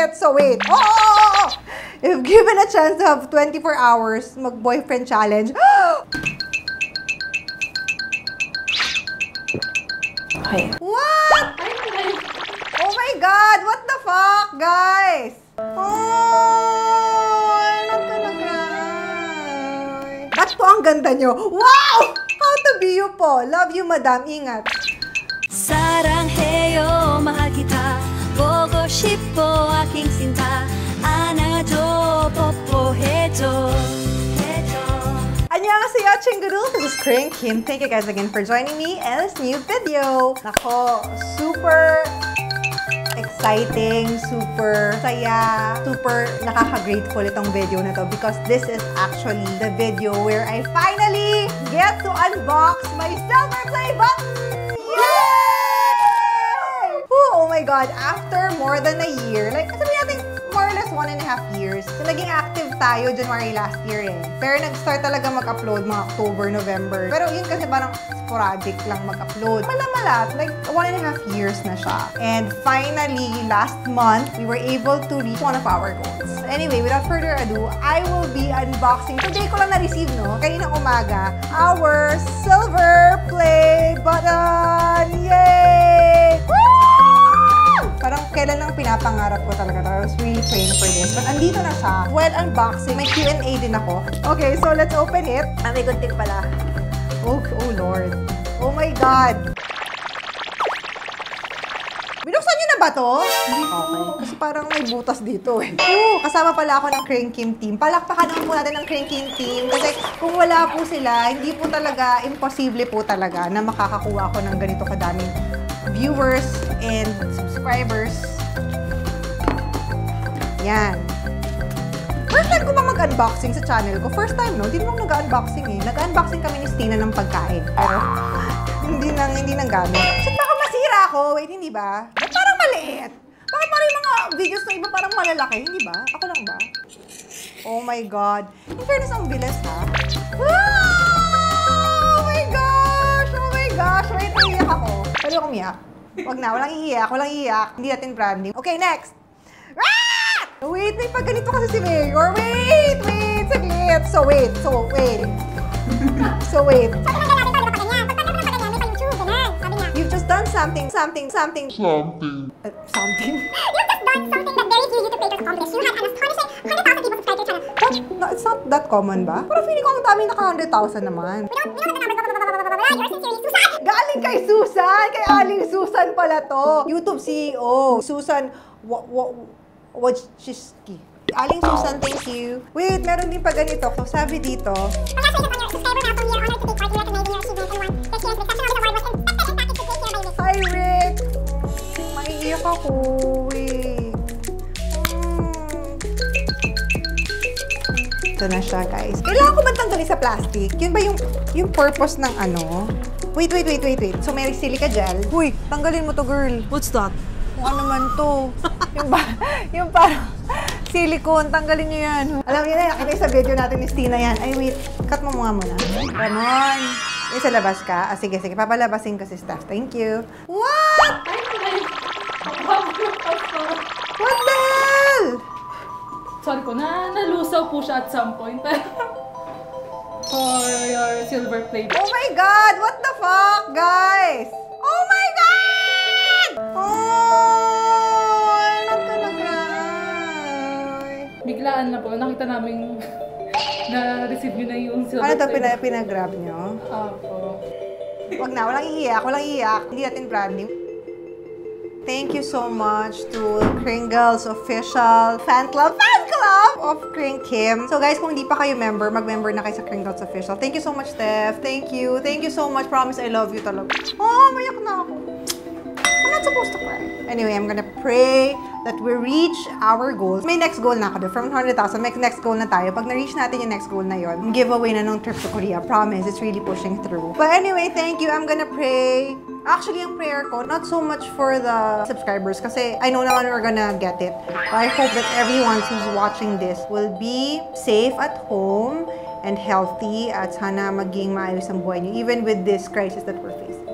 saglit. So wait. Oh! If given a chance to have 24 hours, mag-boyfriend challenge. Okay. What? Oh my God! What the fuck, guys? Oh, I'm not gonna cry. Ba't po ang ganda nyo? Wow! How to be you po. Love you, madam. Ingat. 사랑해요 mahal kita 보고 싶어 aking sinta 안아줘 뽀뽀해줘 Annyeonghaseyo, Chinguru. This is Korean Kim. Thank you guys again for joining me in this new video. Nako, super exciting, super saya, super nakaka-grateful itong video na to because this is actually the video where I finally get to unbox my silver play button! Yay! Oh my God, after more than a year, like sabi natin more or less 1.5 years, so naging active tayo January last year eh. Pero nag-start talaga mag-upload mga October, November. Pero yun kasi parang sporadic lang mag-upload. Malamalat, like 1.5 years na siya. And finally, last month, we were able to reach one of our goals. Anyway, without further ado, I will be unboxing. Today ko lang na-receive, no? Kaninang umaga, our silver play button! Yay! Woo! Parang kailan lang pinapangarap ko talaga. I was really praying for this. But andito na siya. While unboxing, may Q&A din ako. Okay, so let's open it. Ah, may good tip pala. Oh Lord. Oh my God. Binuksan niyo na ba to? Okay. Kasi parang may butas dito eh. Kasama pala ako ng Korean Kim team. Palakpakan naman po natin ng Korean Kim team. Kasi kung wala po sila, hindi po talaga, imposible po talaga na makakakuha ako ng ganito kadaming viewers and subscribers. Yan. First time ko ba mag-unboxing sa channel ko? First time, no? Hindi naman nag-unboxing eh. Nag-unboxing kami ni Stina ng pagkain. Pero, hindi nang gamit. Shit, baka masira ako. Wait, hindi ba? Ba't parang maliit? Bakit parang yung mga videos na iba parang malalaki? Hindi ba? Ako lang ba? Oh my God. In fairness, ang bilis ha? Oh my gosh! Oh my gosh! Wait, naiiyak ako. Pwede ako umiyak? Wag na, walang iiyak. Walang iiyak. Hindi natin branding. Okay, next! Wait, may pag ganito kasi si Mayor. Wait, saglit. So wait. You've just done something. You've just done something that very few YouTube creators accomplish. You had an astonishing 100,000 people subscribe to your channel. No, it's not that common ba? Parang feeling ko ang daming naka 100,000 naman. We don't know the numbers. You're sincerely Susan! Galing kay Susan! Kay Aling Susan pala to. YouTube CEO. Susan Wojcicki. Aling Susan, thank you. Wait, meron din pa ganito. So, sabi dito. Congratulations on your subscriber milestone. We are honored to take part in recognizing your achievement and one. This year's exceptional award was inspected and packaged with great care by Miss. Hi, Rick! Maiiyak ako. Wait. Ito na siya, guys. Kailangan ko ba tanggalin sa plastic? Yun ba yung purpose ng ano? Wait. So, may silica gel. Uy, tanggalin mo to, girl. What's that? Kung ano man to. yung parang silicone. Tanggalin nyo yan. Alam niyo na, nakita sa video natin ni Stina yan. Ay, wait. Cut mo muna. Come on. Sa labas ka. Ah, sige. Papalabasin ko si Steph. Thank you. What? What the hell? Sorry ko, nalusaw po siya at some point. For your silver play. Oh my God! What the fuck, guys? Oh my God! Oh, I'm not gonna cry. Biglaan na po, nakita namin na-receive nyo na yung silver Ano to, play. pinagrab nyo? Opo. Wag na, walang iiyak. Hindi natin branding. Thank you so much to Kringle's official fan club of Kring Kim. So guys, kung hindi pa kayo member, mag-member na kayo sa Kringle's official. Thank you so much, Steph. Thank you so much. Promise I love you talaga. Oh, mayak na ako. I'm not supposed to cry. Anyway, I'm gonna pray that we reach our goals. May next goal na ako. From 100,000, may next goal na tayo. Pag na-reach natin yung next goal na yon, giveaway na nung trip to Korea. Promise, it's really pushing through. But anyway, thank you. I'm gonna pray. Actually, ang prayer ko, not so much for the subscribers kasi I know naman we're gonna get it. But I hope that everyone who's watching this will be safe at home and healthy at sana maging maayos ang buhay niyo even with this crisis that we're facing.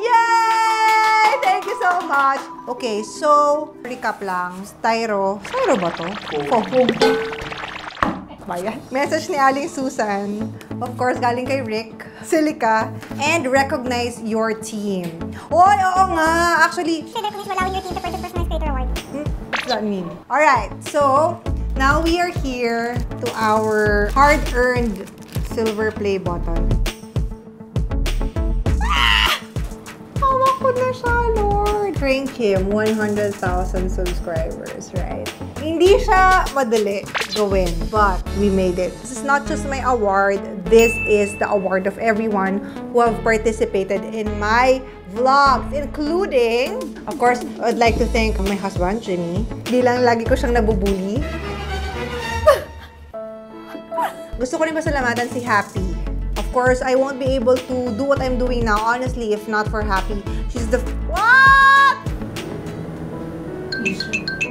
Yay! Thank you so much! much. Okay, so, recap lang. Styro ba to? Bayan. Message ni Aling Susan. Of course, galing kay Rick, Silica, and recognize your team. Oy, oo nga. Actually, Should recognize allowing your team to purchase personalized creator award. what does that mean? Alright, so, now we are here to our hard-earned silver play button. Hawak ko na siya, Lord! Frank Kim, 100,000 subscribers, right? Hindi siya madali gawin, but we made it. This is not just my award. This is the award of everyone who have participated in my vlogs, including, of course, I'd like to thank my husband, Jimmy. Di lang lagi ko siyang nabubuli. Gusto ko rin pasalamatan si Happy. Of course, I won't be able to do what I'm doing now, honestly, if not for Happy. She's the... What?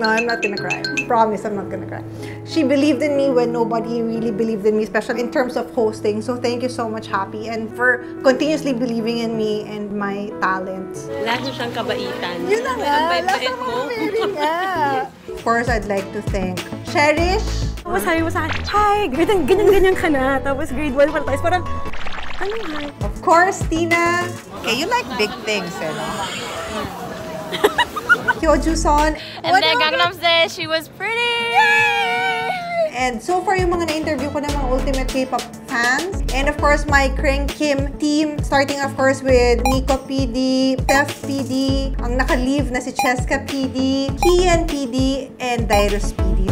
No, I'm not gonna cry. Promise, I'm not gonna cry. She believed in me when nobody really believed in me, especially in terms of hosting. So thank you so much, Happy, and for continuously believing in me and my talents. Lalo siyang kabaitan. Yun na nga, Ang lasa bait-bait mo nga. Of course, I'd like to thank Cherish. Tapos sabi mo sa akin, hi, ganyan-ganyan ka na. Tapos grade 1 pa tayo. Parang, ano nga? Of course, Tina. Okay, you like big things, eh, no? Kyoju-son. And then Gangnam said she was pretty. And so far, yung mga na-interview ko ng mga ultimate K-pop fans. And of course, my Kring Kim team. Starting of course with Nico PD, Pef PD, ang naka-leave na si Cheska PD, Kian PD, and Dyrus PD.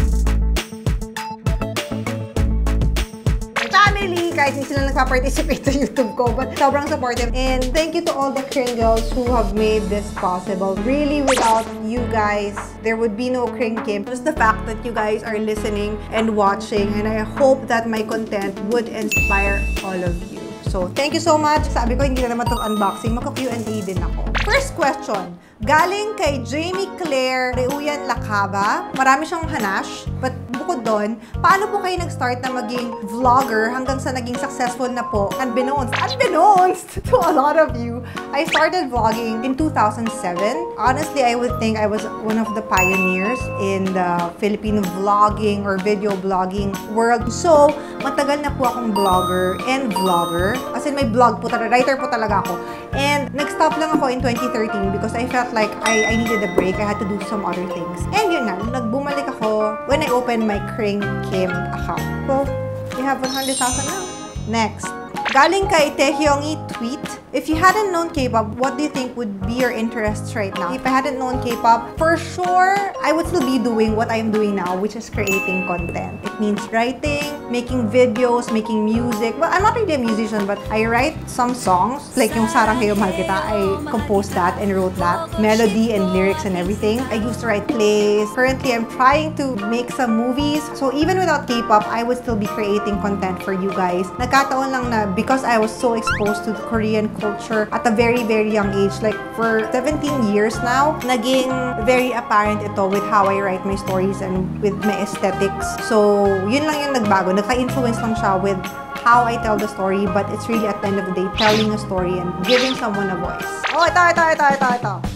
Family, kahit hindi sila nagpa-participate sa YouTube ko, but sobrang supportive. And thank you to all the Kring girls who have made this possible. Really, without you guys, there would be no Kring Kim. Just the fact that you guys are listening and watching, and I hope that my content would inspire all of you. So, thank you so much. Sabi ko, hindi na naman itong unboxing. Maka-Q&A din ako. First question. Galing kay Jamie Claire Reuyan Lacaba. Marami siyang hanash. But bukod doon, paano po kayo nag-start na maging vlogger hanggang sa naging successful na po? Unbeknownst to a lot of you, I started vlogging in 2007. Honestly, I would think I was one of the pioneers in the Filipino vlogging or video blogging world. So, matagal na po akong blogger and vlogger. As in, may blog po talaga, writer po talaga ako. And nag-stop lang ako in 2013 because I felt like I needed a break. I had to do some other things. And yun nga, nagbumalik ako when I opened my Kring Kim account. So, we have 100,000 now. Next. Galing kay Taehyungi tweet, if you hadn't known K-pop, what do you think would be your interests right now? If I hadn't known K-pop, for sure, I would still be doing what I'm doing now, which is creating content. It means writing, making videos, making music. Well, I'm not really a musician, but I write some songs. Like yung Sarang Kayo Mahal Kita, I composed that and wrote that. Melody and lyrics and everything. I used to write plays. Currently, I'm trying to make some movies. So even without K-pop, I would still be creating content for you guys. Nagkataon lang na because I was so exposed to the Korean culture at a very, very young age, like for 17 years now, naging very apparent ito with how I write my stories and with my aesthetics. So, yun lang yung nagbago. Nagka-influence lang siya with how I tell the story, but it's really at the end of the day, telling a story and giving someone a voice. Oh, ito.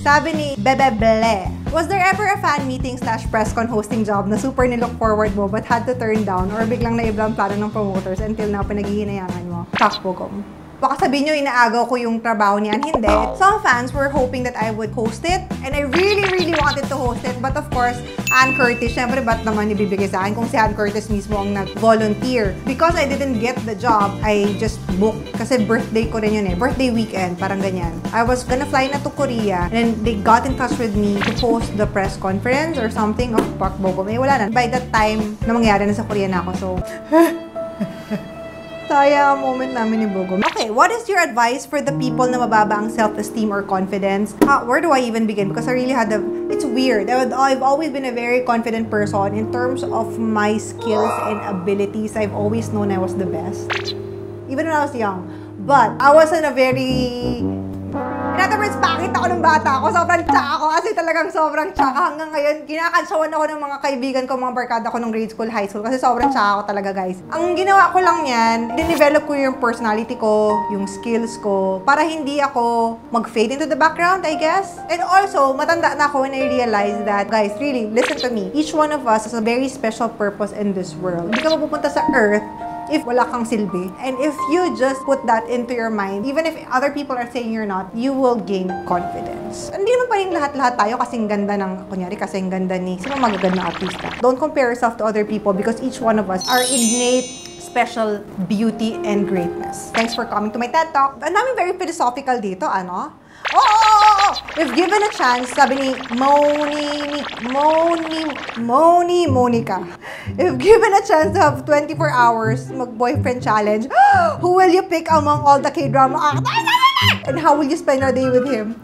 Sabi ni Bebeble, was there ever a fan meeting / press con hosting job na super nilook forward mo but had to turn down or biglang naiblang plano ng promoters until now pinaghihinayangan mo? Takbogom. Baka sabihin nyo, inaagaw ko yung trabaho niyan. Hindi. Some fans were hoping that I would host it. And I really, really wanted to host it. But of course, Ann Curtis, syempre ba't naman ibibigay sa akin kung si Ann Curtis mismo ang nag-volunteer. Because I didn't get the job, I just booked. Kasi birthday ko rin yun eh. Birthday weekend, parang ganyan. I was gonna fly na to Korea. And then they got in touch with me to host the press conference or something of Park Bogom. Eh, wala na. By that time, na mangyari na sa Korea na ako. So, sayang moment namin ni Bogom. Okay, what is your advice for the people na mababa ang self-esteem or confidence? Where do I even begin? Because I really had it's weird. I've always been a very confident person in terms of my skills and abilities. I've always known I was the best. Even when I was young. But I wasn't a very... other words, bakit ako ng bata ako? Sobrang tsaka ako. Kasi talagang sobrang tsaka. Hanggang ngayon, kinakantsawan ako ng mga kaibigan ko, mga barkada ko nung grade school, high school. Kasi sobrang tsaka ako talaga, guys. Ang ginawa ko lang yan, dinevelop ko yung personality ko, yung skills ko, para hindi ako mag-fade into the background, I guess. And also, matanda na ako when I realized that, guys, really, listen to me. Each one of us has a very special purpose in this world. Hindi ka mapupunta sa earth if wala kang silbi. And if you just put that into your mind, even if other people are saying you're not, you will gain confidence. Hindi naman pa rin lahat-lahat tayo kasing ganda ng, kunyari, kasing ganda ni sino magaganda artista. Don't compare yourself to other people because each one of us are innate special beauty and greatness. Thanks for coming to my TED Talk. Ang daming very philosophical dito, ano? If given a chance, sabi ni Monica. If given a chance to have 24 hours mag-boyfriend challenge, who will you pick among all the K-drama actors? And how will you spend your day with him?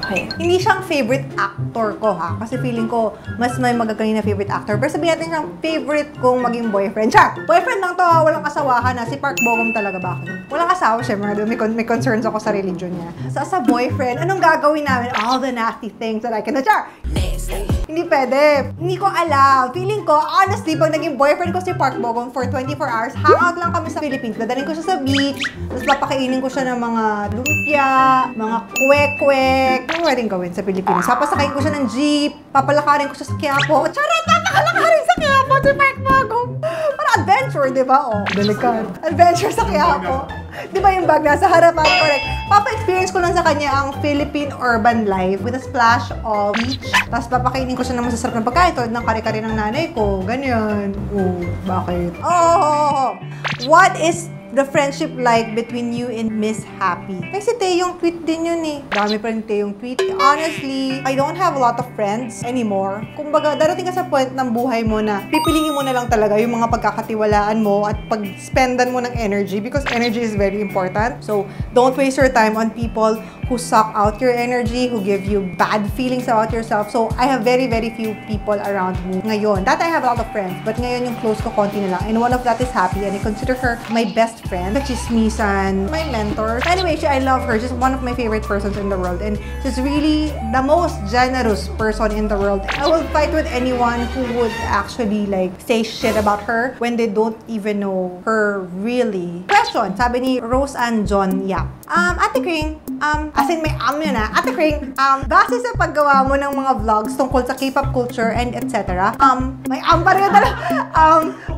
Okay. Hindi siyang favorite actor ko, ha? Kasi feeling ko, mas may magagaling na favorite actor. Pero sabihin natin siyang favorite kong maging boyfriend. Char! Boyfriend lang to, ha? Walang asawahan, ha? Si Park Bogum talaga ba ako? Walang asawa, syempre. May concerns ako sa religion niya. So, as a boyfriend, anong gagawin namin? All the nasty things that I can do. Char! Hindi pwede. Hindi ko alam. Feeling ko, honestly, pag naging boyfriend ko si Park Bogum for 24 hours, hangout lang kami sa Philippines. Dadalhin ko siya sa beach, tapos papakainin ko siya ng mga lumpia, mga kwek-kwek. Ano pwedeng gawin sa Pilipinas? Papasakayin ko siya ng jeep, papalakarin ko siya sa Quiapo. Charot! Papakalakarin sa Quiapo si Park Bogum! Para adventure, di ba? Oh, delikad. Adventure sa Quiapo. Di ba yung bag nasa harapan? Correct. Papa-experience ko lang sa kanya ang Philippine urban life with a splash of beach. Tapos papakainin ko siya ng masasarap na pagkain tulad ng kare-kare ng nanay ko. Ganyan. Oh, bakit? Oh! What is the friendship like between you and Miss Happy? May si Taeyong tweet din yun eh. Dami pa rin Taeyong tweet. Honestly, I don't have a lot of friends anymore. Kumbaga, darating ka sa point ng buhay mo na pipiliin mo na lang talaga yung mga pagkakatiwalaan mo at pag-spendan mo ng energy because energy is very important. So, don't waste your time on people who suck out your energy, who give you bad feelings about yourself. So, I have very, very few people around me ngayon. That I have a lot of friends, but ngayon yung close ko konti na lang. And one of that is Happy, and I consider her my best friend, chismisan, my mentor. Anyway, I love her. She's one of my favorite persons in the world, and she's really the most generous person in the world. I will fight with anyone who would actually like say shit about her when they don't even know her really. Question, sabi ni Rose Ann John Yap. Ate Kring, as in may yun na. Ate Kring, base sa paggawa mo ng mga vlogs tungkol sa K-pop culture and etc. May pa rin talaga.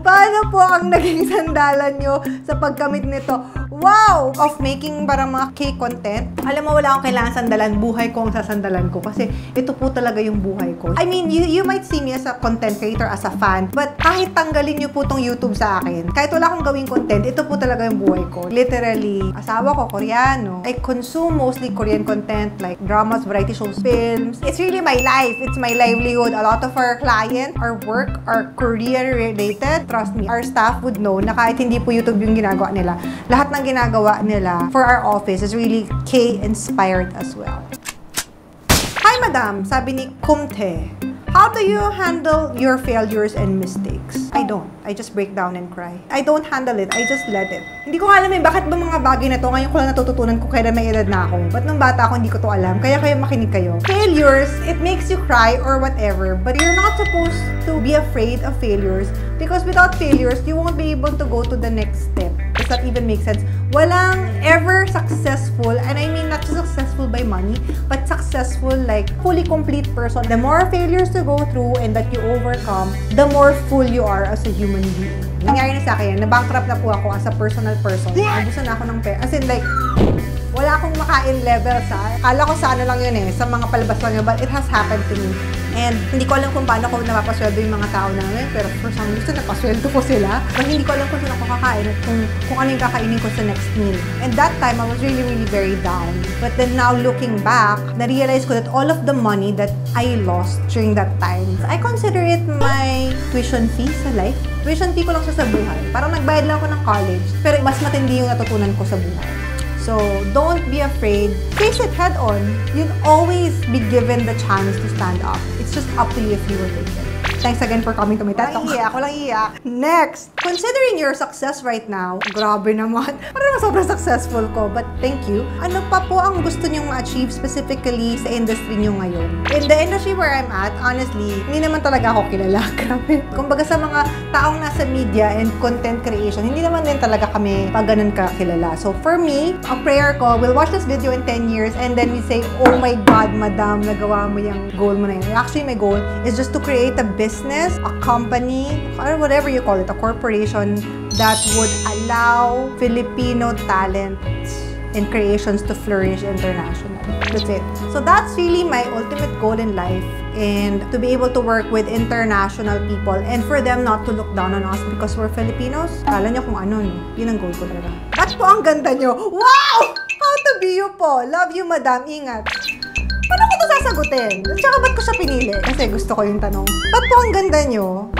Paano po ang naging sandalan nyo sa pagkamit nito? Wow! Of making parang mga K-content. Alam mo, wala akong kailangan sandalan. Buhay ko ang sasandalan ko. Kasi ito po talaga yung buhay ko. I mean, you might see me as a content creator, as a fan. But kahit tanggalin nyo po tong YouTube sa akin, kahit wala akong gawing content, ito po talaga yung buhay ko. Literally, asawa ko, Koreano. I consume mostly Korean content like dramas, variety shows, films. It's really my life. It's my livelihood. A lot of our clients, our work, are Korean-related. Trust me, our staff would know na kahit hindi po YouTube yung ginagawa nila, lahat ng ginagawa nila for our office is really K-inspired as well. Hi, Madam! Sabi ni Kumte. How do you handle your failures and mistakes? I don't. I just break down and cry. I don't handle it. I just let it. Hindi ko alam bakit ba mga bagay na to ngayon ko lang natututunan ko kaya may edad na ako. Ba't nung bata ako hindi ko to alam? Kaya makinig kayo. Failures, it makes you cry or whatever, but you're not supposed to be afraid of failures because without failures, you won't be able to go to the next step. Does that even make sense? Walang ever successful, and I mean not just successful by money, but successful like fully complete person. The more failures to go through and that you overcome, the more full you are as a human being. Nangyari na sa akin, na-bankrupt na po ako as a personal person. Abusan na ako ng pera. As in like, wala akong makain level sa, akala ko sa ano lang yun sa mga palabas lang yun, but it has happened to me. And hindi ko alam kung paano ko napapasweldo yung mga tao namin, pero for some reason, napasweldo ko sila. But hindi ko alam kung saan ako kakain at kung ano yung kakainin ko sa next meal. And that time, I was really, really very down. But then now, looking back, na-realize ko that all of the money that I lost during that time, I consider it my tuition fee sa life. Tuition fee ko lang siya sa buhay. Parang nagbayad lang ako ng college, pero mas matindi yung natutunan ko sa buhay. So, don't be afraid. Face it head on. You'll always be given the chance to stand up. It's just up to you if you will take it. Thanks again for coming to my TED Talk. Walang iiyak. Next, considering your success right now, grabe naman. Parang sobrang successful ko, but thank you. Ano pa po ang gusto nyong ma-achieve specifically sa industry nyo ngayon? In the industry where I'm at, honestly, hindi naman talaga ako kilala. Grabe. Kumbaga sa mga taong nasa media and content creation, hindi naman din talaga kami pag ganun kakilala. So for me, ang prayer ko, we'll watch this video in 10 years and then we say, oh my God, madam, nagawa mo yung goal mo na yun. Actually, my goal is just to create a business, a company, or whatever you call it, a corporation that would allow Filipino talents and creations to flourish internationally. That's it. So that's really my ultimate goal in life, and to be able to work with international people and for them not to look down on us because we're Filipinos. Kala nyo kung ano, no? Yun ang goal ko talaga. Ba't po ang ganda nyo? Wow! How to be you po. Love you, madam. Ingat. Paano ko ito sasagutin? Tsaka ba't ko siya pinili? Kasi gusto ko yung tanong. Ba't po ang ganda nyo?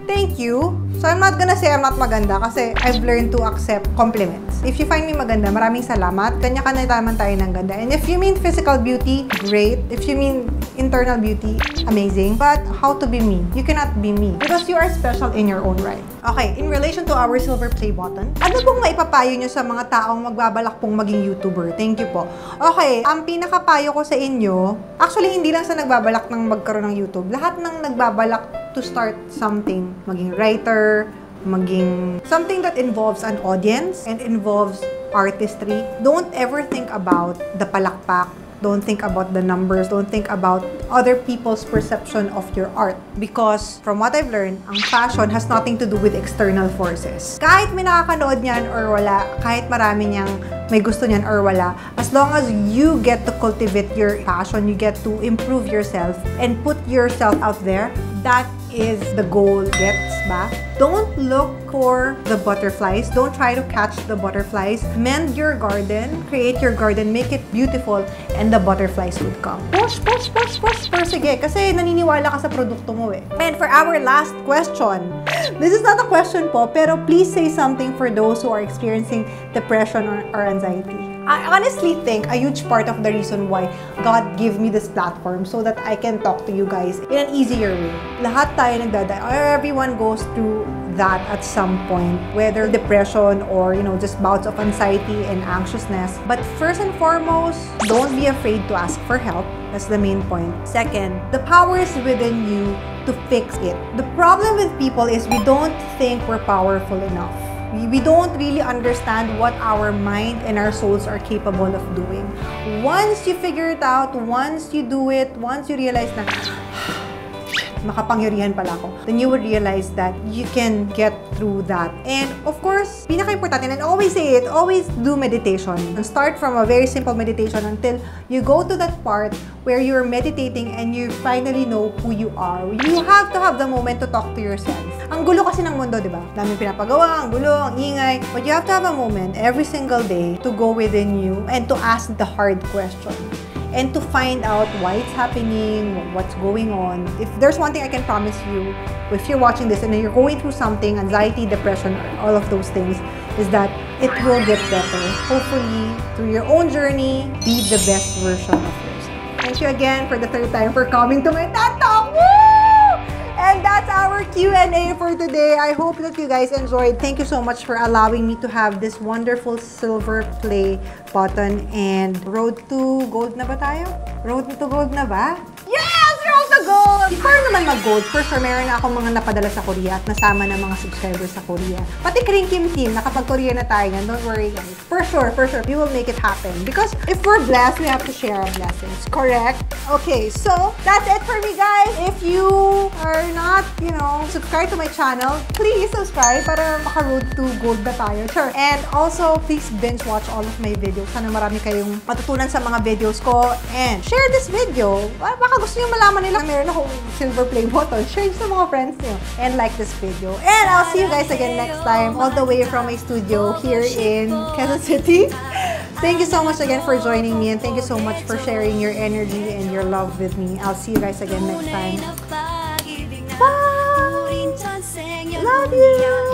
Thank you. So I'm not gonna say I'm not maganda kasi I've learned to accept compliments. If you find me maganda, maraming salamat. Kanya-kanya naman tayo ng ganda. And if you mean physical beauty, great. If you mean internal beauty, amazing. But how to be me? You cannot be me because you are special in your own right. Okay, in relation to our silver play button, ano pong maipapayo nyo sa mga taong magbabalak pong maging YouTuber? Thank you po. Okay, ang pinakapayo ko sa inyo, actually hindi lang sa nagbabalak ng magkaroon ng YouTube. Lahat ng nagbabalak to start something, maging writer, maging something that involves an audience and involves artistry. Don't ever think about the palakpak. Don't think about the numbers. Don't think about other people's perception of your art. Because from what I've learned, ang passion has nothing to do with external forces. Kahit may nakakanood niyan or wala, kahit marami niyang may gusto niyan or wala, as long as you get to cultivate your passion, you get to improve yourself and put yourself out there, that is the goal. Gets ba? Don't look for the butterflies. Don't try to catch the butterflies. Mend your garden. Create your garden. Make it beautiful. And the butterflies would come. Push, push, push, push. Sige. Kasi naniniwala ka sa produkto mo eh. And for our last question. This is not a question po, pero please say something for those who are experiencing depression or anxiety. I honestly think a huge part of the reason why God gave me this platform so that I can talk to you guys in an easier way. Lahat tayo nagdadaan. Everyone goes through that at some point, whether depression or, you know, just bouts of anxiety and anxiousness. But first and foremost, don't be afraid to ask for help. That's the main point. Second, the power is within you to fix it. The problem with people is we don't think we're powerful enough. We don't really understand what our mind and our souls are capable of doing. Once you figure it out, once you do it, once you realize na makapangyarihan pala ako, then you would realize that you can get through that. And of course, pinaka-importante, and I always say it, always do meditation. And start from a very simple meditation until you go to that part where you're meditating and you finally know who you are. You have to have the moment to talk to yourself. Ang gulo kasi ng mundo, di ba? Daming pinapagawa, ang gulo, ang ingay. But you have to have a moment every single day to go within you and to ask the hard question. And to find out why it's happening, what's going on. If there's one thing I can promise you, if you're watching this and you're going through something, anxiety, depression, all of those things, is that it will get better. Hopefully, through your own journey, be the best version of yourself. Thank you again for the third time for coming to my TED Talk! Woo! And that's our Q&A for today. I hope that you guys enjoyed. Thank you so much for allowing me to have this wonderful silver play button. And road to gold na ba tayo? Road to gold na ba? Yes! Road to gold! Before naman mag-gold, for sure, meron na akong mga napadala sa Korea at nasama ng mga subscribers sa Korea. Pati Kring Kim team, nakapag-Korea na tayo yan. Don't worry guys. For sure, we will make it happen. Because if we're blessed, we have to share our blessings. Correct? Okay, so that's it for me guys. If you are not, you know, subscribe to my channel, please subscribe para maka-road to gold na tayo. Sure. And also, please binge watch all of my videos. Sana marami kayong matutunan sa mga videos ko. And share this video. Baka gusto nyo malaman nila meron akong silver play button. Share sa mga friends nyo. And like this video. And I'll see you guys again next time all the way from my studio here in Quezon City. Thank you so much again for joining me, and thank you so much for sharing your energy and your love with me. I'll see you guys again next time. Bye! Love you!